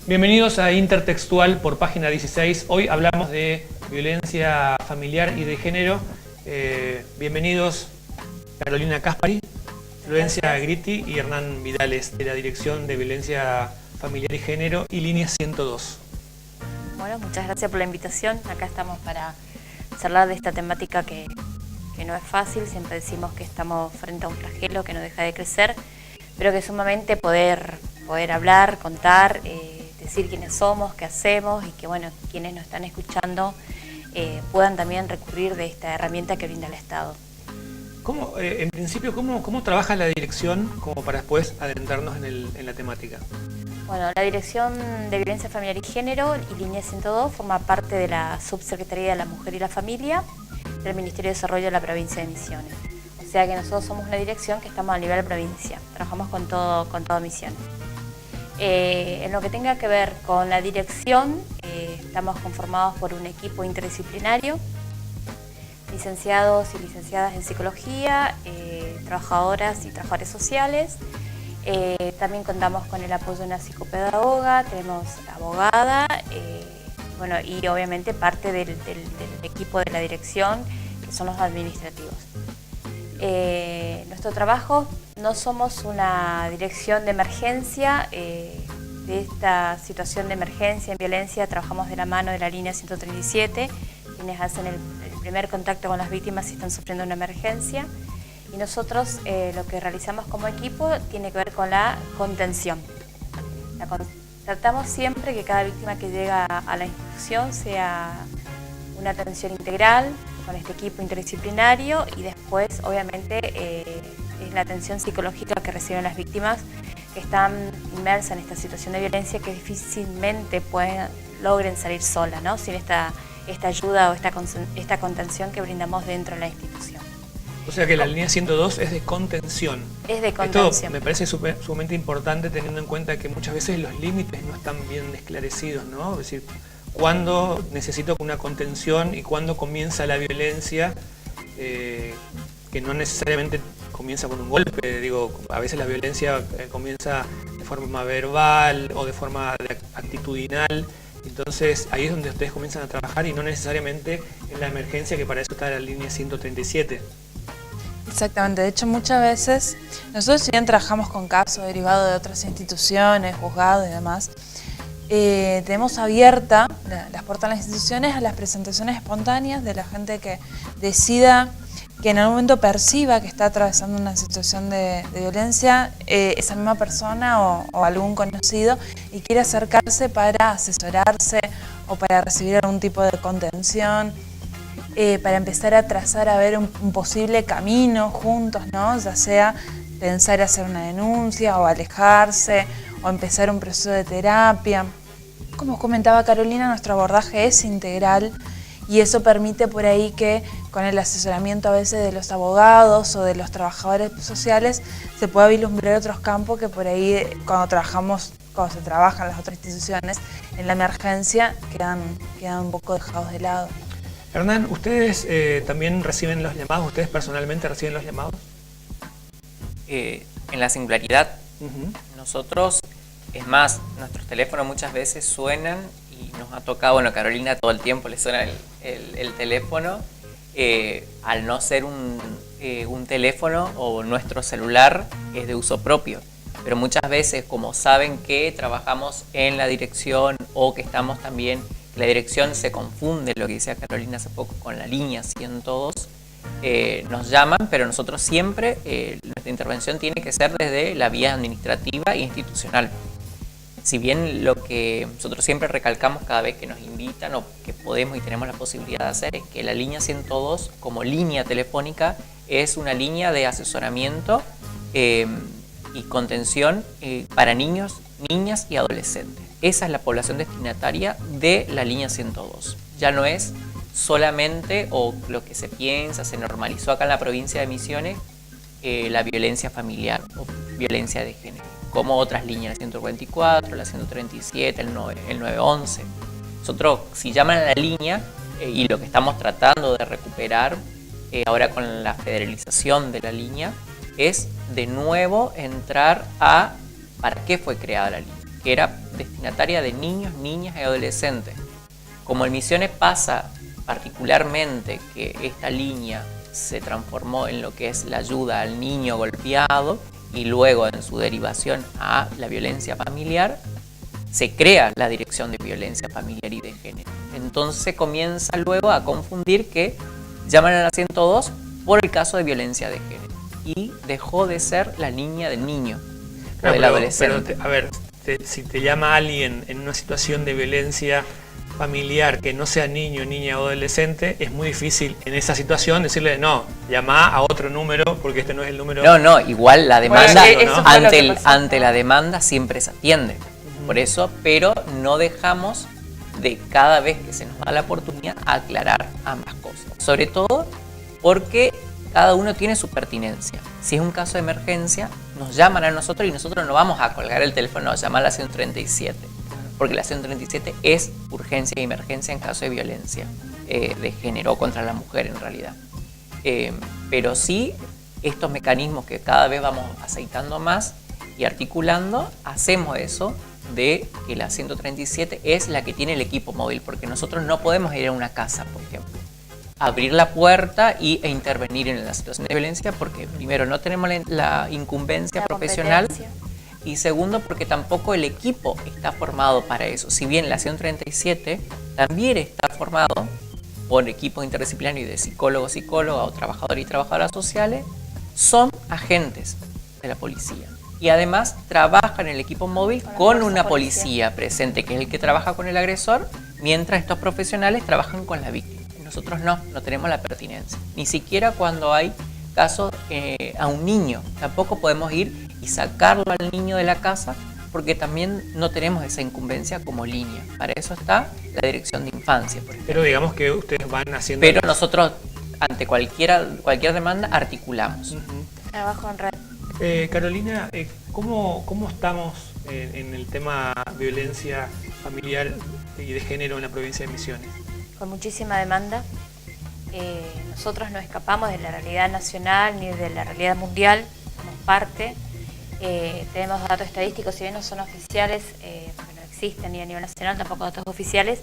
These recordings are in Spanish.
Bienvenidos a Intertextual por Página 16. Hoy hablamos de violencia familiar y de género. Bienvenidos Carolina Caspari, Florencia Gritti y Hernán Vidales de la Dirección de Violencia Familiar y Género y Línea 102. Bueno, muchas gracias por la invitación. Acá estamos para charlar de esta temática que no es fácil. Siempre decimos que estamos frente a un flagelo que no deja de crecer, pero que es sumamente poder hablar, contar, decir quiénes somos, qué hacemos y que bueno, quienes nos están escuchando puedan también recurrir de esta herramienta que brinda el Estado. En principio, ¿cómo trabaja la dirección como para después adentrarnos en la temática? Bueno, la Dirección de Violencia Familiar y Género y Línea 102 forma parte de la Subsecretaría de la Mujer y la Familia del Ministerio de Desarrollo de la Provincia de Misiones. O sea que nosotros somos una dirección que estamos a nivel provincia, trabajamos con todo Misiones. En lo que tenga que ver con la dirección, estamos conformados por un equipo interdisciplinario, licenciados y licenciadas en psicología, trabajadoras y trabajadores sociales. También contamos con el apoyo de una psicopedagoga, tenemos abogada, bueno, y obviamente parte del equipo de la dirección, que son los administrativos. Nuestro trabajo, no somos una dirección de emergencia, de esta situación de emergencia en violencia trabajamos de la mano de la línea 137, quienes hacen el primer contacto con las víctimas si están sufriendo una emergencia, y nosotros lo que realizamos como equipo tiene que ver con la contención. Tratamos siempre que cada víctima que llega a la institución sea una atención integral, con este equipo interdisciplinario, y después obviamente es la atención psicológica que reciben las víctimas que están inmersas en esta situación de violencia, que difícilmente logren salir solas, ¿no? Sin esta ayuda o esta contención que brindamos dentro de la institución. O sea que la línea 102 es de contención. Es de contención. Esto me parece sumamente importante, teniendo en cuenta que muchas veces los límites no están bien esclarecidos, ¿no? Es decir, cuándo necesito una contención y cuándo comienza la violencia, que no necesariamente comienza con un golpe. Digo, a veces la violencia comienza de forma verbal o de forma actitudinal. Entonces ahí es donde ustedes comienzan a trabajar y no necesariamente en la emergencia, que para eso está la línea 137. Exactamente, de hecho muchas veces nosotros, si bien trabajamos con casos derivados de otras instituciones, juzgados y demás, tenemos abierta las puertas de las instituciones a las presentaciones espontáneas de la gente que decida, que en algún momento perciba que está atravesando una situación de violencia, esa misma persona o algún conocido, y quiere acercarse para asesorarse o para recibir algún tipo de contención, para empezar a trazar a ver un posible camino juntos, ¿no? Ya sea pensar hacer una denuncia o alejarse o empezar un proceso de terapia. Como comentaba Carolina, nuestro abordaje es integral y eso permite por ahí que con el asesoramiento a veces de los abogados o de los trabajadores sociales se pueda vislumbrar otros campos que por ahí cuando se trabaja en las otras instituciones, en la emergencia quedan un poco dejados de lado. Hernán, ¿ustedes también reciben los llamados? ¿Ustedes personalmente reciben los llamados? En la singularidad, nosotros, es más, nuestros teléfonos muchas veces suenan y nos ha tocado, bueno, Carolina todo el tiempo le suena el teléfono, al no ser un teléfono o nuestro celular es de uso propio, pero muchas veces como saben que trabajamos en la dirección o que estamos también, la dirección se confunde, lo que decía Carolina hace poco, con la línea 102, nos llaman, pero nosotros siempre, nuestra intervención tiene que ser desde la vía administrativa e institucional. Si bien lo que nosotros siempre recalcamos cada vez que nos invitan o que podemos y tenemos la posibilidad de hacer es que la línea 102 como línea telefónica es una línea de asesoramiento y contención para niños, niñas y adolescentes. Esa es la población destinataria de la línea 102. Ya no es solamente, o lo que se piensa, se normalizó acá en la provincia de Misiones, la violencia familiar o violencia de género, como otras líneas, la 144, la 137, el 911. Nosotros, si llaman a la línea, y lo que estamos tratando de recuperar ahora con la federalización de la línea, es de nuevo entrar a para qué fue creada la línea, que era destinataria de niños, niñas y adolescentes. Como en Misiones pasa particularmente que esta línea se transformó en lo que es la ayuda al niño golpeado y luego en su derivación a la violencia familiar, se crea la Dirección de Violencia Familiar y de Género. Entonces se comienza luego a confundir que llaman a la 102 por el caso de violencia de género y dejó de ser la línea del niño o del adolescente. Pero a ver, si te llama alguien en una situación de violencia familiar que no sea niño, niña o adolescente, es muy difícil en esa situación decirle no, llama a otro número porque este no es el número. No, igual la demanda, Bueno, ante la demanda siempre se atiende. Por eso, pero no dejamos de cada vez que se nos da la oportunidad aclarar ambas cosas. Sobre todo porque cada uno tiene su pertinencia. Si es un caso de emergencia, nos llaman a nosotros y nosotros no vamos a colgar el teléfono, llamar a la 137. Porque la 137 es urgencia y emergencia en caso de violencia de género o contra la mujer en realidad. Pero sí, estos mecanismos que cada vez vamos aceitando más y articulando, hacemos eso de que la 137 es la que tiene el equipo móvil, porque nosotros no podemos ir a una casa, por ejemplo, abrir la puerta e intervenir en la situación de violencia, porque primero no tenemos la incumbencia profesional y segundo porque tampoco el equipo está formado para eso. Si bien la 137 también está formado por equipos interdisciplinarios de psicólogos, psicólogas o trabajadores y trabajadoras sociales, son agentes de la policía. Y además trabaja en el equipo móvil con una policía presente, que es el que trabaja con el agresor, mientras estos profesionales trabajan con la víctima. Nosotros no tenemos la pertinencia. Ni siquiera cuando hay casos a un niño. Tampoco podemos ir y sacarlo al niño de la casa, porque también no tenemos esa incumbencia como línea. Para eso está la Dirección de Infancia, por ejemplo. Pero digamos que ustedes van haciendo... Pero nosotros, ante cualquier demanda, articulamos. Trabajo en red. Carolina, ¿cómo estamos en el tema violencia familiar y de género en la provincia de Misiones? Con muchísima demanda. Nosotros no escapamos de la realidad nacional ni de la realidad mundial, somos parte. Tenemos datos estadísticos, si bien no son oficiales, porque no existen ni a nivel nacional, tampoco datos oficiales,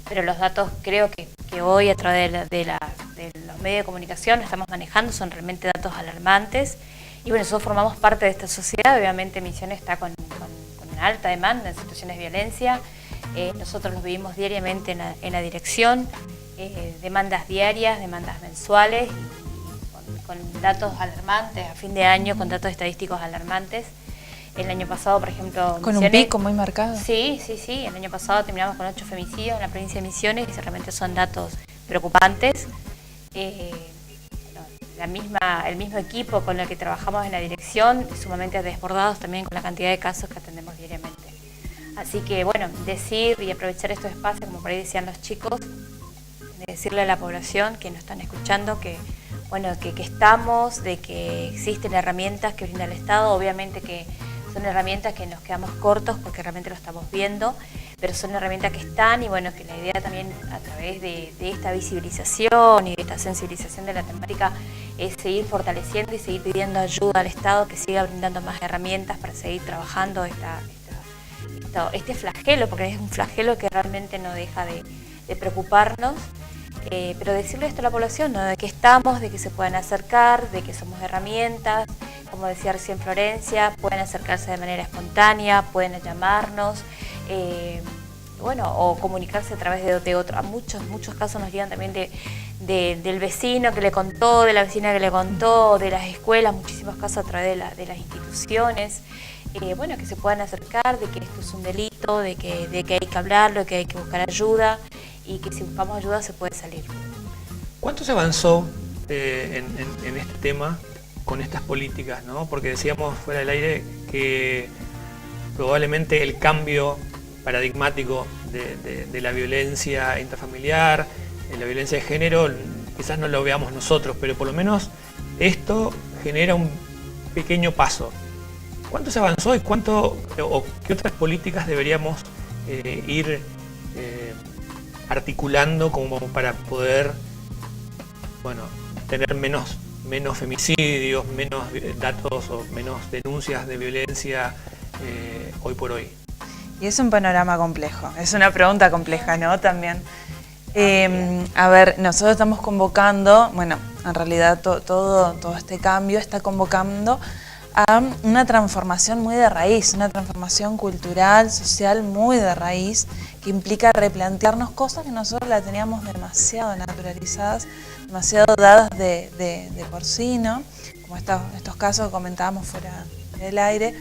pero los datos creo que hoy a través de los medios de comunicación estamos manejando son realmente datos alarmantes. Y bueno, nosotros formamos parte de esta sociedad, obviamente Misiones está con una alta demanda en situaciones de violencia. Nosotros los vivimos diariamente en la dirección, demandas diarias, demandas mensuales, y con datos alarmantes, a fin de año con datos estadísticos alarmantes. El año pasado, por ejemplo... Con Misiones, un pico muy marcado. Sí. El año pasado terminamos con 8 femicidios en la provincia de Misiones, y realmente son datos preocupantes. El mismo equipo con el que trabajamos en la dirección, sumamente desbordados también con la cantidad de casos que atendemos diariamente. Así que, bueno, decir y aprovechar estos espacios, como por ahí decían los chicos, de decirle a la población que nos están escuchando que, bueno, que estamos, de que existen herramientas que brinda el Estado, obviamente que son herramientas que nos quedamos cortos porque realmente lo estamos viendo, pero son herramientas que están y bueno, que la idea también a través de esta visibilización y de esta sensibilización de la temática es seguir fortaleciendo y seguir pidiendo ayuda al Estado que siga brindando más herramientas para seguir trabajando este flagelo, porque es un flagelo que realmente no deja de preocuparnos. Pero decirle esto a la población, ¿no? De que estamos, de que se pueden acercar, de que somos herramientas, como decía recién Florencia, pueden acercarse de manera espontánea, pueden llamarnos, bueno, o comunicarse a través de otro. A muchos casos nos llegan también del vecino que le contó, de la vecina que le contó, de las escuelas, muchísimos casos a través de las instituciones. Bueno, que se puedan acercar, de que esto es un delito, de que hay que hablarlo, que hay que buscar ayuda y que si buscamos ayuda se puede salir. ¿Cuánto se avanzó en este tema con estas políticas, ¿no? Porque decíamos fuera del aire que probablemente el cambio paradigmático de la violencia intrafamiliar, de la violencia de género, quizás no lo veamos nosotros, pero por lo menos esto genera un pequeño paso. ¿Cuánto se avanzó y qué otras políticas deberíamos ir articulando como para poder, bueno, tener menos femicidios, menos datos o menos denuncias de violencia hoy por hoy? Y es un panorama complejo, es una pregunta compleja, ¿no? También. A ver, nosotros estamos convocando, bueno, en realidad todo este cambio está convocando a una transformación muy de raíz, una transformación cultural, social muy de raíz, que implica replantearnos cosas que nosotros las teníamos demasiado naturalizadas, demasiado dadas de por sí, ¿no? Como estos casos que comentábamos fuera del aire,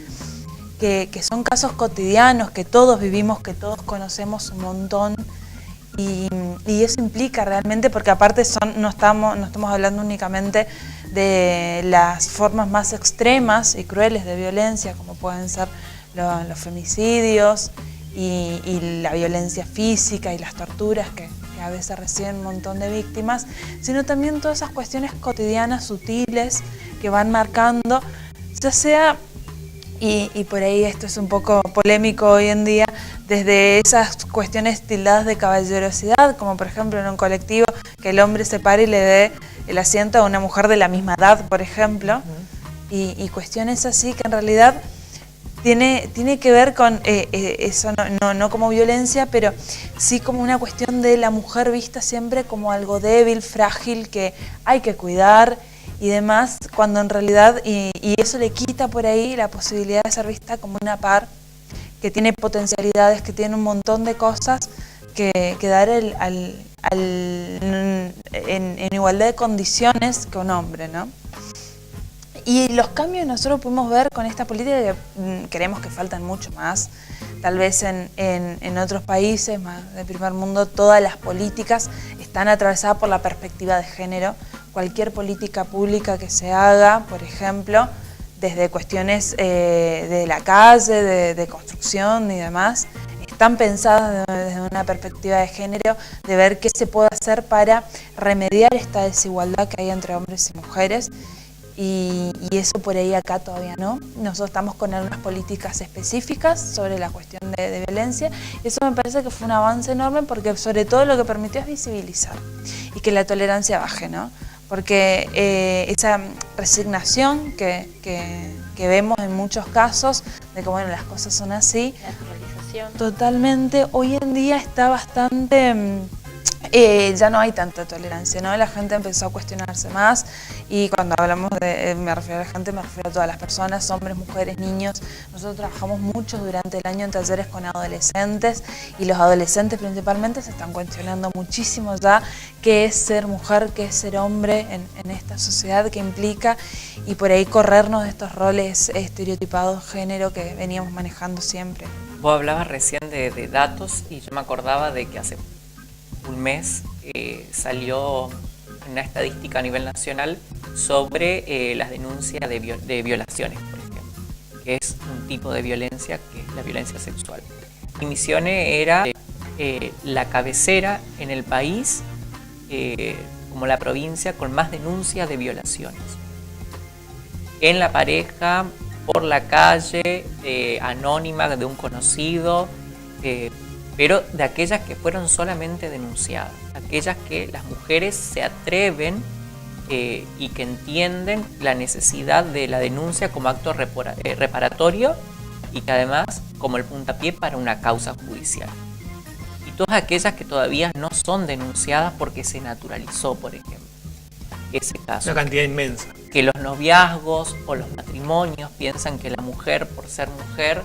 que son casos cotidianos, que todos vivimos, que todos conocemos un montón. Y eso implica realmente, porque aparte no estamos hablando únicamente de las formas más extremas y crueles de violencia, como pueden ser los femicidios y la violencia física y las torturas que a veces reciben un montón de víctimas, sino también todas esas cuestiones cotidianas, sutiles, que van marcando, ya sea, y por ahí esto es un poco polémico hoy en día, desde esas cuestiones tildadas de caballerosidad, como por ejemplo en un colectivo que el hombre se pare y le dé el asiento a una mujer de la misma edad, por ejemplo, y cuestiones así que en realidad tiene que ver con eso, no como violencia, pero sí como una cuestión de la mujer vista siempre como algo débil, frágil, que hay que cuidar y demás, cuando en realidad, y eso le quita por ahí la posibilidad de ser vista como una par que tiene potencialidades, que tiene un montón de cosas que dar en igualdad de condiciones que un hombre, ¿no? Y los cambios nosotros pudimos ver con esta política que creemos que faltan mucho más. Tal vez en otros países más del primer mundo todas las políticas están atravesadas por la perspectiva de género. Cualquier política pública que se haga, por ejemplo, desde cuestiones de la calle, de construcción y demás, están pensadas desde una perspectiva de género, de ver qué se puede hacer para remediar esta desigualdad que hay entre hombres y mujeres. Y eso por ahí acá todavía no. Nosotros estamos con algunas políticas específicas sobre la cuestión de violencia. Y eso me parece que fue un avance enorme porque sobre todo lo que permitió es visibilizar y que la tolerancia baje, ¿no? Porque esa resignación que vemos en muchos casos de que bueno, las cosas son así, Naturalización. totalmente, hoy en día está bastante... ya no hay tanta tolerancia, ¿no? La gente empezó a cuestionarse más y cuando hablamos de, me refiero a la gente, me refiero a todas las personas, hombres, mujeres, niños. Nosotros trabajamos mucho durante el año en talleres con adolescentes y los adolescentes principalmente se están cuestionando muchísimo ya qué es ser mujer, qué es ser hombre en esta sociedad, qué implica, y por ahí corrernos de estos roles estereotipados de género que veníamos manejando siempre. Vos hablabas recién de datos y yo me acordaba de que hace un mes salió una estadística a nivel nacional sobre las denuncias de violaciones, por ejemplo, que es un tipo de violencia que es la violencia sexual. Y Misiones era la cabecera en el país como la provincia con más denuncias de violaciones. En la pareja, por la calle, anónima de un conocido, pero de aquellas que fueron solamente denunciadas, aquellas que las mujeres se atreven y que entienden la necesidad de la denuncia como acto reparatorio y que además como el puntapié para una causa judicial. Y todas aquellas que todavía no son denunciadas porque se naturalizó, por ejemplo, ese caso. Una cantidad inmensa. Que los noviazgos o los matrimonios piensan que la mujer, por ser mujer,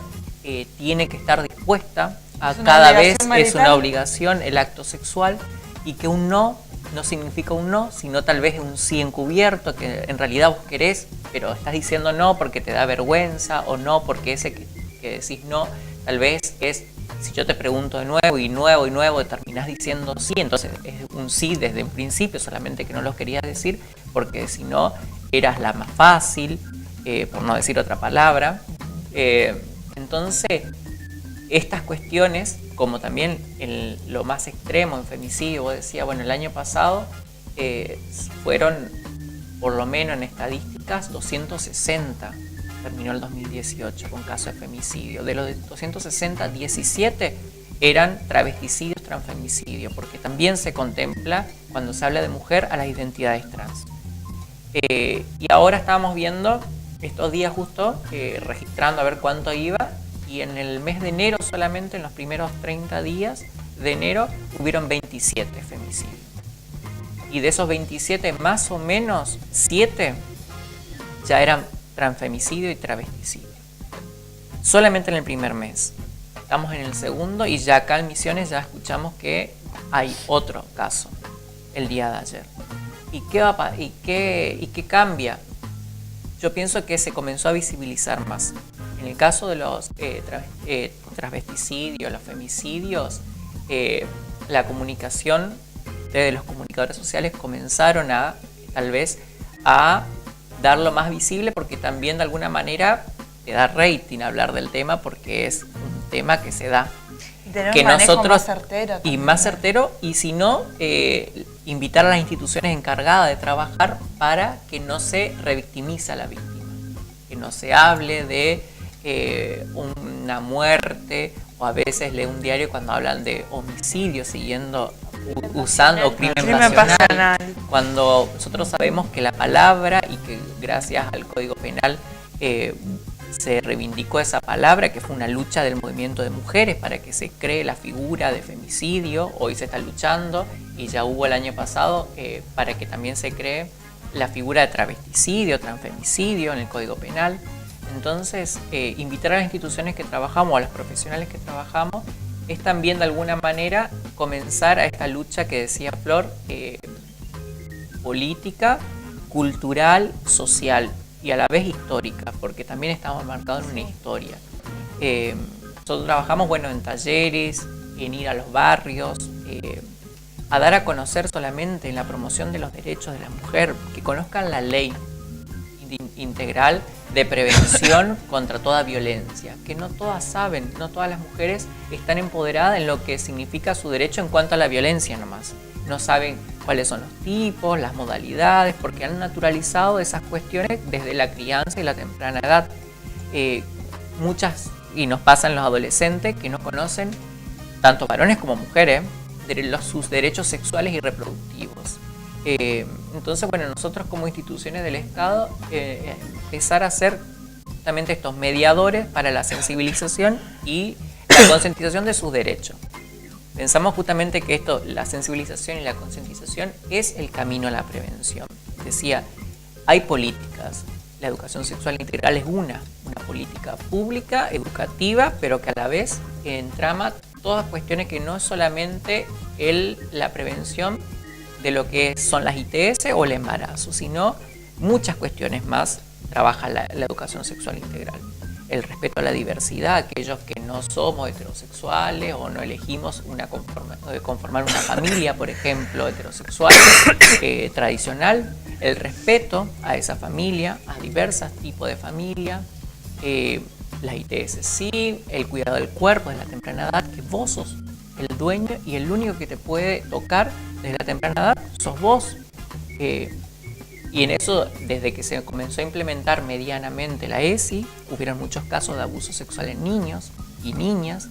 tiene que estar dispuesta a cada vez es una obligación el acto sexual y que un no significa un no, sino tal vez un sí encubierto, que en realidad vos querés, pero estás diciendo no porque te da vergüenza o no porque ese que decís no, tal vez es, si yo te pregunto de nuevo y nuevo y nuevo, terminás diciendo sí, entonces es un sí desde un principio, solamente que no lo querías decir porque si no eras la más fácil, por no decir otra palabra. Entonces, estas cuestiones, como también en lo más extremo, en femicidio, vos decías, bueno, el año pasado fueron, por lo menos en estadísticas, 260, terminó el 2018 con casos de femicidio. De los 260, 17 eran travesticidios, transfemicidios, porque también se contempla, cuando se habla de mujer, a las identidades trans. Y ahora estábamos viendo, estos días justo, registrando a ver cuánto iba, y en el mes de enero solamente, en los primeros 30 días de enero, hubieron 27 femicidios. Y de esos 27, más o menos 7 ya eran transfemicidio y travesticidio. Solamente en el primer mes. Estamos en el segundo y ya acá en Misiones ya escuchamos que hay otro caso el día de ayer. ¿Y qué cambia? Yo pienso que se comenzó a visibilizar más. En el caso de los travesticidios, los femicidios, la comunicación, ustedes los comunicadores sociales comenzaron a, tal vez, a darlo más visible, porque también de alguna manera te da rating hablar del tema, porque es un tema que se da. Y tener que un manejo nosotros, más certero y también. más certero, y si no, invitar a las instituciones encargadas de trabajar para que no se revictimice a la víctima, que no se hable de una muerte, o a veces lee un diario cuando hablan de homicidio, usando crimen pasional, cuando nosotros sabemos que la palabra, y que gracias al Código Penal se reivindicó esa palabra, que fue una lucha del movimiento de mujeres para que se cree la figura de femicidio. Hoy se está luchando, y ya hubo el año pasado para que también se cree la figura de travesticidio, transfemicidio en el Código Penal. Entonces, invitar a las instituciones que trabajamos, a los profesionales que trabajamos, es también de alguna manera comenzar a esta lucha que decía Flor, política, cultural, social y a la vez histórica, porque también estamos marcados en una historia. Nosotros trabajamos, bueno, en talleres, en ir a los barrios, a dar a conocer solamente en la promoción de los derechos de la mujer, que conozcan la ley integral de prevención contra toda violencia, que no todas saben, no todas las mujeres están empoderadas en lo que significa su derecho en cuanto a la violencia nomás. No saben cuáles son los tipos, las modalidades, porque han naturalizado esas cuestiones desde la crianza y la temprana edad. Muchas, y nos pasan los adolescentes, que no conocen, tanto varones como mujeres, sus derechos sexuales y reproductivos. Entonces, bueno, nosotros como instituciones del Estado empezar a ser justamente estos mediadores para la sensibilización y la concientización de sus derechos. Pensamos justamente que esto, la sensibilización y la concientización, es el camino a la prevención. Decía, hay políticas, la educación sexual integral es una política pública, educativa, pero que a la vez entrama todas cuestiones que no es solamente la prevención de lo que son las ITS o el embarazo, sino muchas cuestiones más trabaja la educación sexual integral. El respeto a la diversidad, aquellos que no somos heterosexuales o no elegimos conformar una familia, por ejemplo, heterosexual, tradicional, el respeto a esa familia, a diversos tipos de familia, las ITS sí, el cuidado del cuerpo desde la temprana edad, que vos sos el dueño y el único que te puede tocar desde la temprana edad sos vos. Y en eso, desde que se comenzó a implementar medianamente la ESI, hubieron muchos casos de abuso sexual en niños y niñas.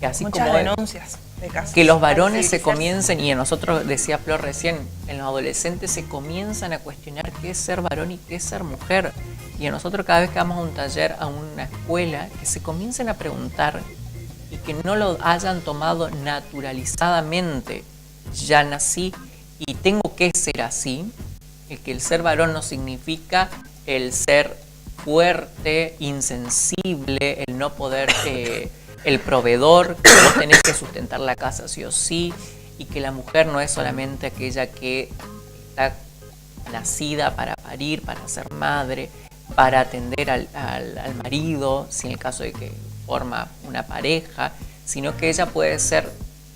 Así muchas como denuncias de casos. que los varones se comiencen, y a nosotros, decía Flor recién, en los adolescentes se comienzan a cuestionar qué es ser varón y qué es ser mujer. Y a nosotros, cada vez que vamos a un taller, a una escuela, que se comiencen a preguntar y que no lo hayan tomado naturalizadamente. Ya nací y tengo que ser así. Que el ser varón no significa el ser fuerte, insensible, el no poder, el proveedor, que vos tenés que sustentar la casa sí o sí, y que la mujer no es solamente aquella que está nacida para parir, para ser madre, para atender al marido, si en el caso de que forma una pareja, sino que ella puede ser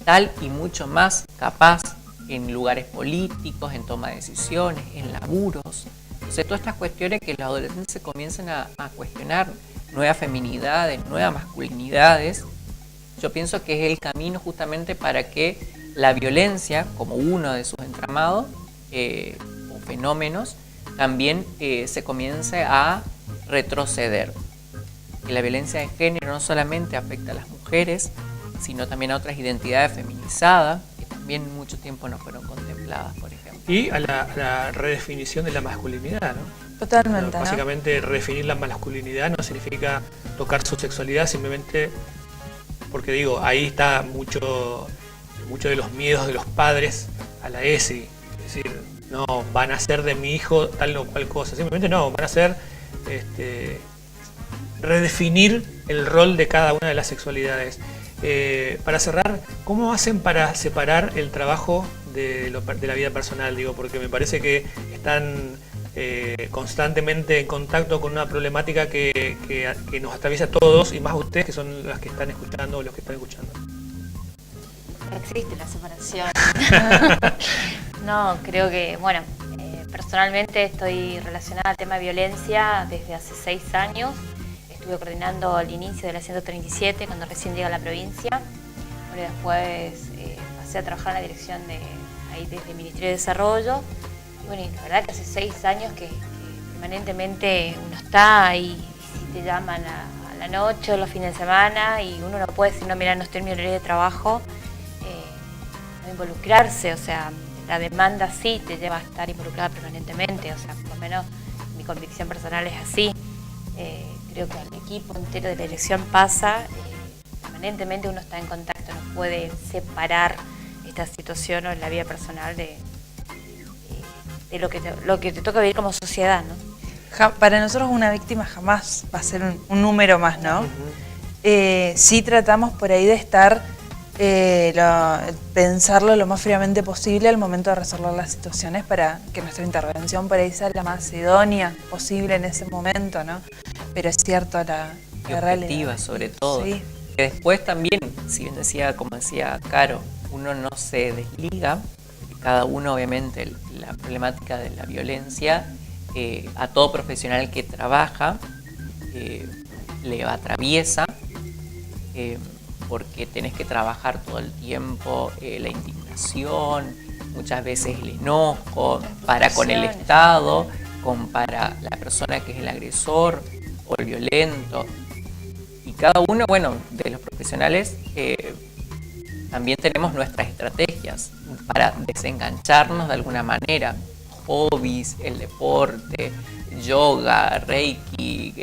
tal y mucho más capaz en lugares políticos, en toma de decisiones, en laburos. Entonces, todas estas cuestiones que los adolescentes se comienzan a cuestionar, nuevas feminidades, nuevas masculinidades, yo pienso que es el camino justamente para que la violencia, como uno de sus entramados o fenómenos, también se comience a retroceder. Que la violencia de género no solamente afecta a las mujeres, mujeres, sino también a otras identidades feminizadas, que también mucho tiempo no fueron contempladas, por ejemplo. Y a la redefinición de la masculinidad, ¿no? Totalmente, ¿no? Básicamente, redefinir la masculinidad no significa tocar su sexualidad, simplemente porque digo, ahí está mucho de los miedos de los padres a la ESI. Es decir, no, van a hacer de mi hijo tal o cual cosa. Simplemente no, van a hacer redefinir el rol de cada una de las sexualidades. Para cerrar, ¿cómo hacen para separar el trabajo de la vida personal? Digo, porque me parece que están constantemente en contacto con una problemática que nos atraviesa a todos, y más ustedes, que son las que están escuchando o los que están escuchando. No existe la separación. No, creo que, bueno, personalmente estoy relacionada al tema de violencia desde hace 6 años. Estuve coordinando el inicio de la 137 cuando recién llegué a la provincia. Bueno, después pasé a trabajar en la dirección desde el Ministerio de Desarrollo. Y bueno, y la verdad que hace 6 años que permanentemente uno está ahí, y te llaman a la noche o los fines de semana, y uno no puede decir, no, mira, no estoy en mi horario de trabajo, no involucrarse, o sea, la demanda sí te lleva a estar involucrada permanentemente, o sea, por lo menos mi convicción personal es así. Creo que al equipo entero de la dirección pasa, permanentemente uno está en contacto, no puede separar esta situación o la vida personal de lo que te toca vivir como sociedad, ¿no? Para nosotros una víctima jamás va a ser un número más, ¿no? Sí tratamos por ahí de estar, pensarlo lo más fríamente posible al momento de resolver las situaciones para que nuestra intervención por ahí sea la más idónea posible en ese momento, ¿no? Pero es cierto la objetiva, sobre todo. Sí. Que después también, si bien decía, como decía Caro, uno no se desliga, cada uno obviamente la problemática de la violencia, a todo profesional que trabaja le atraviesa, porque tenés que trabajar todo el tiempo la indignación, muchas veces el enojo para con el Estado, para la persona que es el agresor o el violento. Y cada uno, bueno, de los profesionales también tenemos nuestras estrategias para desengancharnos de alguna manera. Hobbies, el deporte, yoga, reiki,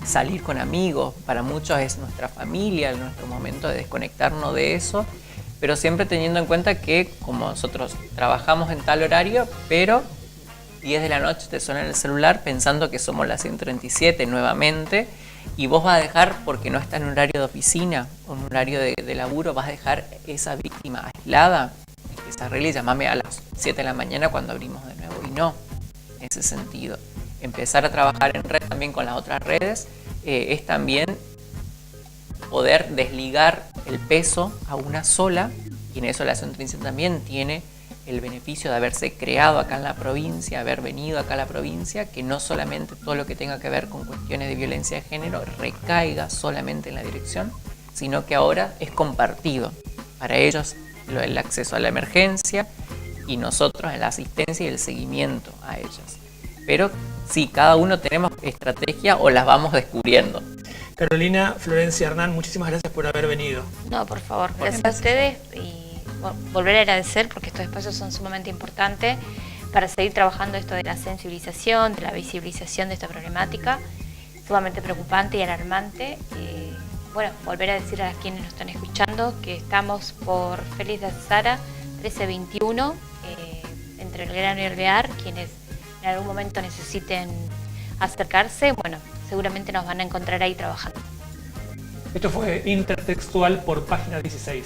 salir con amigos. Para muchos es nuestra familia, nuestro momento de desconectarnos de eso, pero siempre teniendo en cuenta que como nosotros trabajamos en tal horario, pero 10 de la noche te suena el celular pensando que somos la 137 nuevamente, y vos vas a dejar, porque no está en un horario de oficina o en un horario de laburo, vas a dejar esa víctima aislada, que se arregle y llamame a las 7 de la mañana cuando abrimos de nuevo. Y no, en ese sentido. Empezar a trabajar en red también con las otras redes es también poder desligar el peso a una sola, y en eso la 137 también tiene el beneficio de haberse creado acá en la provincia, haber venido acá a la provincia, que no solamente todo lo que tenga que ver con cuestiones de violencia de género recaiga solamente en la dirección, sino que ahora es compartido. Para ellos el acceso a la emergencia y nosotros en la asistencia y el seguimiento a ellas. Pero sí, cada uno tenemos estrategia o las vamos descubriendo. Carolina, Florencia, Hernán, muchísimas gracias por haber venido. No, por favor, gracias a ustedes, y volver a agradecer porque estos espacios son sumamente importantes para seguir trabajando esto de la sensibilización, de la visibilización de esta problemática, sumamente preocupante y alarmante. Bueno, volver a decir a quienes nos están escuchando que estamos por Félix de Azara 1321, entre el Grano y el Bear. Quienes en algún momento necesiten acercarse, bueno, seguramente nos van a encontrar ahí trabajando. Esto fue Intertextual por Página 16.